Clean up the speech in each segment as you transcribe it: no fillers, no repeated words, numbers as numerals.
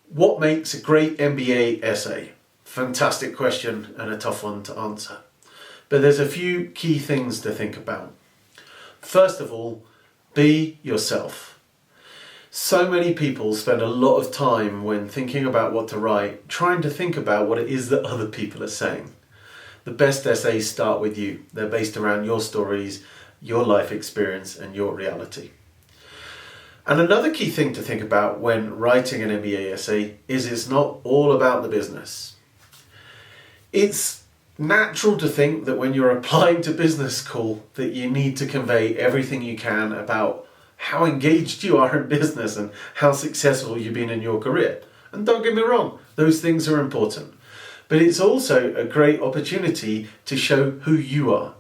What makes a great MBA essay? Fantastic question and a tough one to answer. But there's a few key things to think about. First of all, be yourself. So many people spend a lot of time when thinking about what to write, trying to think about what it is that other people are saying. The best essays start with you. They're based around your stories, your life experience, and your reality. And another key thing to think about when writing an MBA essay is it's not all about the business. It's natural to think that when you're applying to business school that you need to convey everything you can about how engaged you are in business and how successful you've been in your career. And don't get me wrong, those things are important. But it's also a great opportunity to show who you are.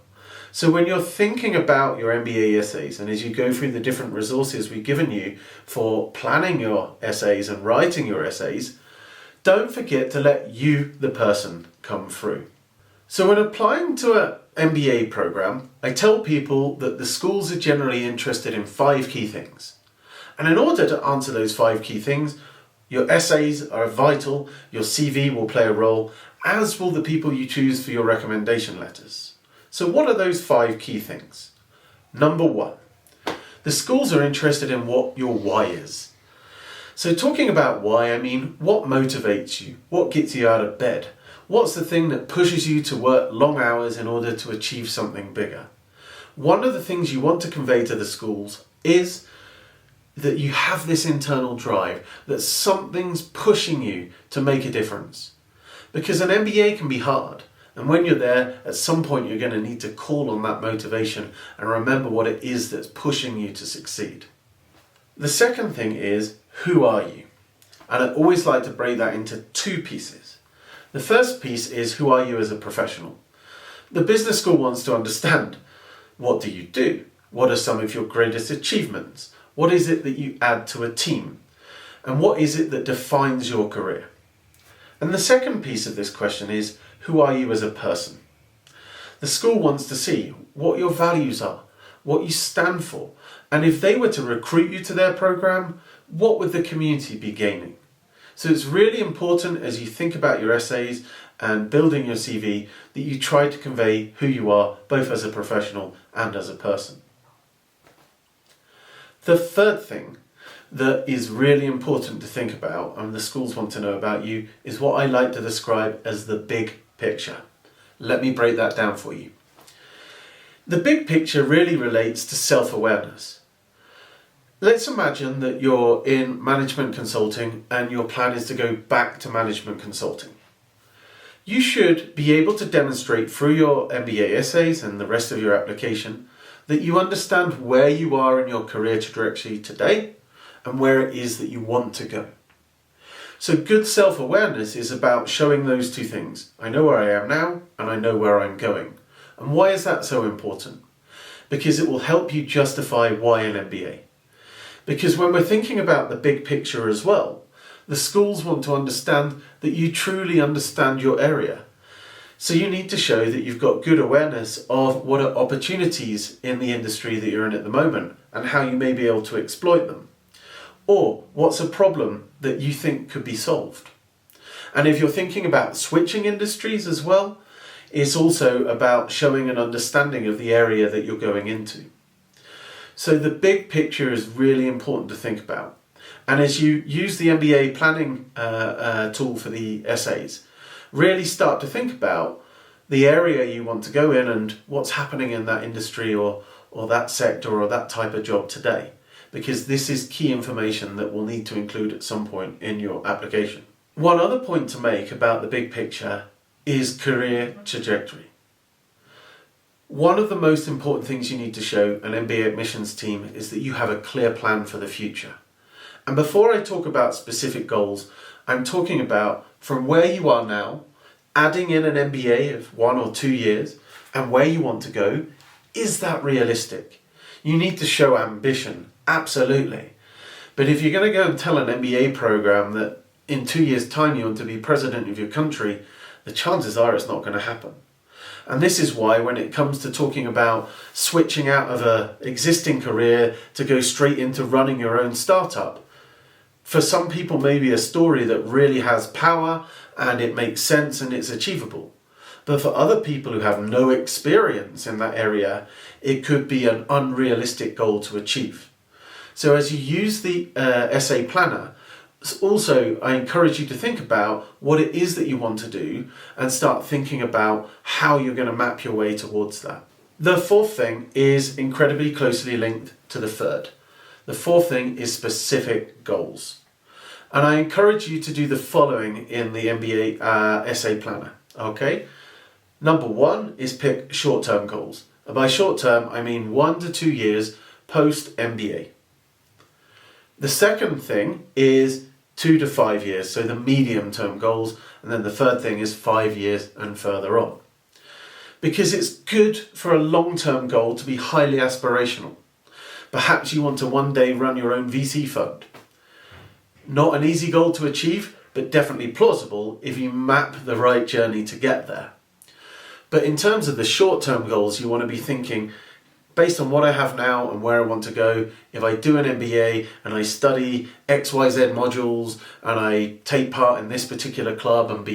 So when you're thinking about your MBA essays and as you go through the different resources we've given you for planning your essays and writing your essays, don't forget to let you, the person, come through. So when applying to an MBA program, I tell people that the schools are generally interested in 5 key things. And in order to answer those 5 key things, your essays are vital, your CV will play a role, as will the people you choose for your recommendation letters. So what are those 5 key things? Number 1, the schools are interested in what your why is. So talking about why, I mean what motivates you, what gets you out of bed, what's the thing that pushes you to work long hours in order to achieve something bigger. One of the things you want to convey to the schools is that you have this internal drive, that something's pushing you to make a difference. Because an MBA can be hard. And when you're there, at some point you're going to need to call on that motivation and remember what it is that's pushing you to succeed. The second thing is, who are you? And I always like to break that into 2 pieces. The first piece is, who are you as a professional? The business school wants to understand, what do you do? What are some of your greatest achievements? What is it that you add to a team? And what is it that defines your career? And the second piece of this question is, who are you as a person? The school wants to see what your values are, what you stand for, and if they were to recruit you to their program, what would the community be gaining? So it's really important as you think about your essays and building your CV that you try to convey who you are, both as a professional and as a person. The third thing that is really important to think about, and the schools want to know about you, is what I like to describe as the big picture. Let me break that down for you. The big picture really relates to self-awareness. Let's imagine that you're in management consulting and your plan is to go back to management consulting. You should be able to demonstrate through your MBA essays and the rest of your application that you understand where you are in your career trajectory today and where it is that you want to go. So good self-awareness is about showing those 2 things. I know where I am now and I know where I'm going. And why is that so important? Because it will help you justify why an MBA. Because when we're thinking about the big picture as well, the schools want to understand that you truly understand your area. So you need to show that you've got good awareness of what are opportunities in the industry that you're in at the moment and how you may be able to exploit them. Or what's a problem that you think could be solved? And if you're thinking about switching industries as well, it's also about showing an understanding of the area that you're going into. So the big picture is really important to think about. And as you use the MBA planning tool for the essays, really start to think about the area you want to go in and what's happening in that industry or that sector or that type of job today. Because this is key information that we'll need to include at some point in your application. One other point to make about the big picture is career trajectory. One of the most important things you need to show an MBA admissions team is that you have a clear plan for the future. And before I talk about specific goals, I'm talking about from where you are now, adding in an MBA of 1 or 2 years, and where you want to go. Is that realistic? You need to show ambition. Absolutely. But if you're going to go and tell an MBA program that in 2 years' time you want to be president of your country, the chances are it's not going to happen. And this is why when it comes to talking about switching out of an existing career to go straight into running your own startup, For some people, maybe a story that really has power and it makes sense and it's achievable. But for other people who have no experience in that area, it could be an unrealistic goal to achieve. So as you use the essay planner, also I encourage you to think about what it is that you want to do and start thinking about how you're going to map your way towards that. The fourth thing is incredibly closely linked to the third. The fourth thing is specific goals. And I encourage you to do the following in the MBA essay planner, okay? Number one is pick short-term goals. And by short-term, I mean 1 to 2 years post-MBA. The second thing is 2 to 5 years, so the medium-term goals. And then the third thing is 5 years and further on. Because it's good for a long-term goal to be highly aspirational. Perhaps you want to one day run your own VC fund. Not an easy goal to achieve, but definitely plausible if you map the right journey to get there. But in terms of the short-term goals, you want to be thinking, based on what I have now and where I want to go, if I do an MBA and I study XYZ modules and I take part in this particular club and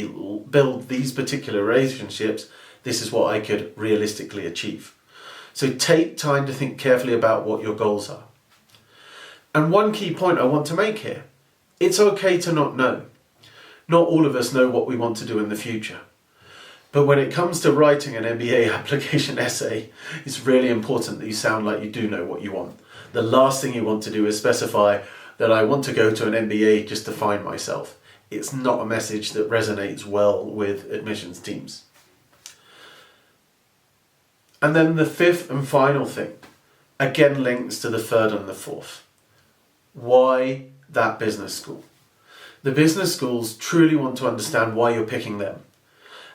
build these particular relationships, this is what I could realistically achieve. So take time to think carefully about what your goals are. And one key point I want to make here, it's okay to not know. Not all of us know what we want to do in the future. But when it comes to writing an MBA application essay, it's really important that you sound like you do know what you want. The last thing you want to do is specify that I want to go to an MBA just to find myself. It's not a message that resonates well with admissions teams. And then the fifth and final thing, again links to the third and the fourth. Why that business school? The business schools truly want to understand why you're picking them.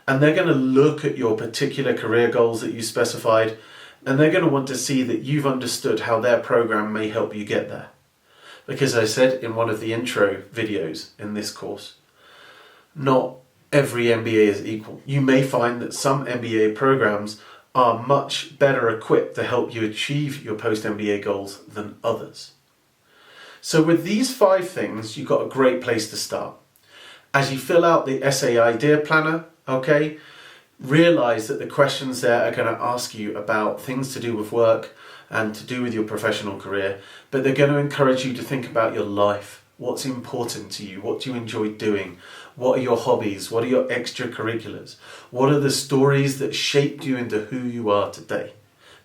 And they're going to look at your particular career goals that you specified, and they're going to want to see that you've understood how their program may help you get there. Because as I said in one of the intro videos in this course, not every MBA is equal. You may find that some MBA programs are much better equipped to help you achieve your post-MBA goals than others. So with these 5 things, you've got a great place to start. As you fill out the essay idea planner, okay, realize that the questions there are going to ask you about things to do with work and to do with your professional career, but they're going to encourage you to think about your life. What's important to you? What do you enjoy doing? What are your hobbies? What are your extracurriculars? What are the stories that shaped you into who you are today?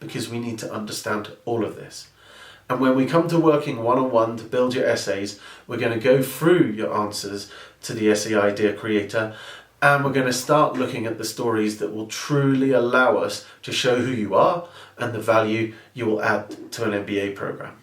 Because we need to understand all of this. And when we come to working one-on-one to build your essays, we're going to go through your answers to the essay idea creator, and we're going to start looking at the stories that will truly allow us to show who you are and the value you will add to an MBA program.